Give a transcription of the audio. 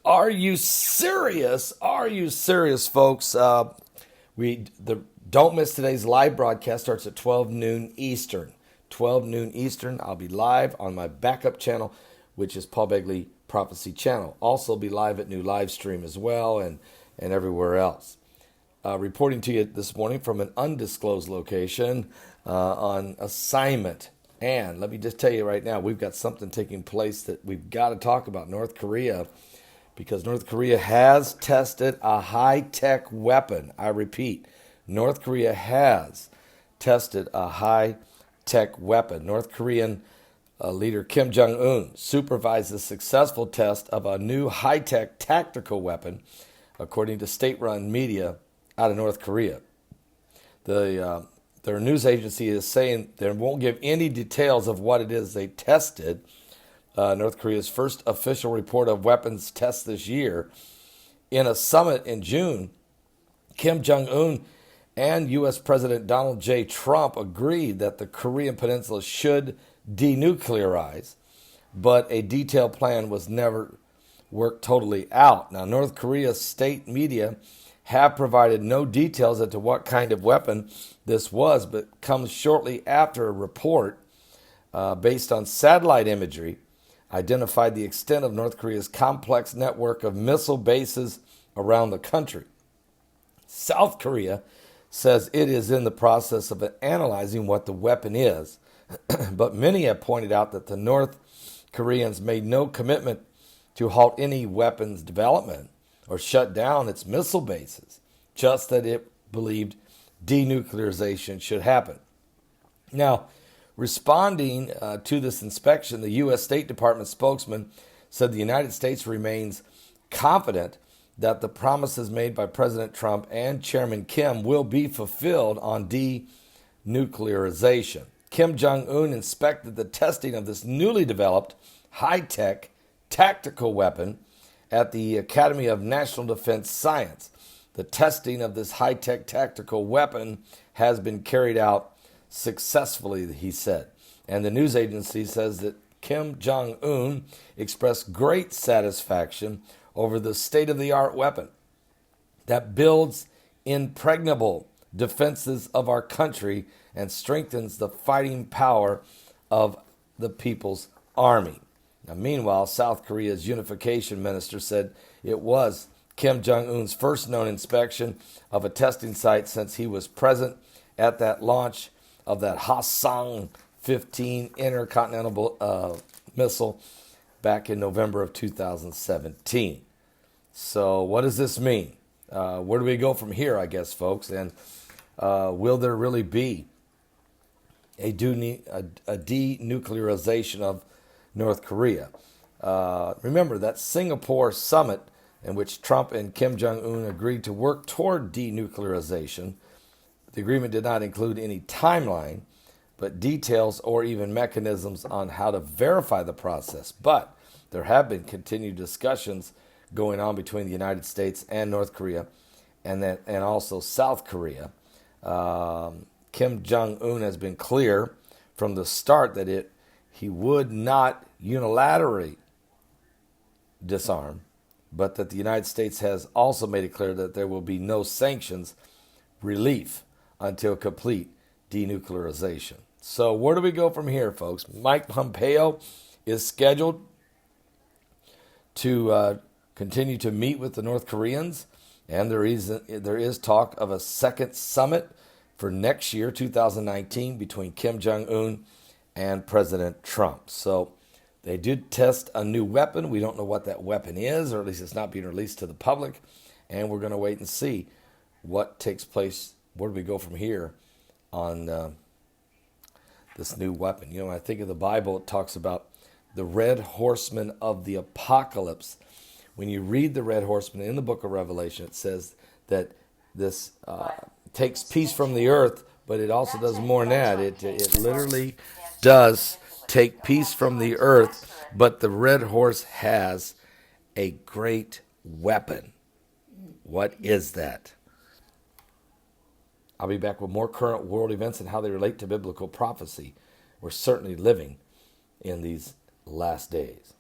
Are you serious? Are you serious, folks? Don't miss today's live broadcast. Starts at 12 noon Eastern. 12 noon Eastern. I'll be live on my backup channel, which is Paul Begley Prophecy Channel. Also be live at New Live Stream as well, and everywhere else. Reporting to you this morning from an undisclosed location on assignment. And let me just tell you right now, we've got something taking place that we've got to talk about. North Korea, because North Korea has tested a high-tech weapon. I repeat, North Korea has tested a high-tech weapon. North Korean leader Kim Jong-un supervised the successful test of a new high-tech tactical weapon, according to state-run media out of North Korea. Their news agency is saying they won't give any details of what it is they tested. North Korea's first official report of weapons tests this year. In a summit in June, Kim Jong-un and U.S. President Donald J. Trump agreed that the Korean Peninsula should denuclearize, but a detailed plan was never worked totally out. Now, North Korea's state media have provided no details as to what kind of weapon this was, but comes shortly after a report based on satellite imagery identified the extent of North Korea's complex network of missile bases around the country. South Korea says it is in the process of analyzing what the weapon is, but many have pointed out that the North Koreans made no commitment to halt any weapons development or shut down its missile bases, just that it believed denuclearization should happen. Now, responding to this inspection, the U.S. State Department spokesman said the United States remains confident that the promises made by President Trump and Chairman Kim will be fulfilled on denuclearization. Kim Jong-un inspected the testing of this newly developed high-tech tactical weapon at the Academy of National Defense Science. The testing of this high-tech tactical weapon has been carried out successfully, he said. And the news agency says that Kim Jong-un expressed great satisfaction over the state-of-the-art weapon that builds impregnable defenses of our country and strengthens the fighting power of the People's Army. Now, meanwhile, South Korea's unification minister said it was Kim Jong-un's first known inspection of a testing site since he was present at that launch of that Hwasong-15 intercontinental missile back in November of 2017. So what does this mean? Where do we go from here, I guess, folks? And will there really be a denuclearization of North Korea? Remember that Singapore summit in which Trump and Kim Jong-un agreed to work toward denuclearization. The agreement did not include any timeline, but details or even mechanisms on how to verify the process. But there have been continued discussions going on between the United States and North Korea, and also South Korea. Kim Jong-un has been clear from the start that he would not unilaterally disarm, but that the United States has also made it clear that there will be no sanctions relief until complete denuclearization. So where do we go from here, folks? Mike Pompeo is scheduled to continue to meet with the North Koreans, and there is talk of a second summit for next year, 2019, between Kim Jong-un and President Trump. So they did test a new weapon. We don't know what that weapon is, or at least it's not being released to the public, and we're going to wait and see what takes place. Where do we go from here on this new weapon? You know, when I think of the Bible, it talks about the red horsemen of the apocalypse. When you read the red horsemen in the book of Revelation, it says that this takes peace from the earth, but it also does more than that. It literally does take peace from the earth, but the red horse has a great weapon. What is that? I'll be back with more current world events and how they relate to biblical prophecy. We're certainly living in these last days.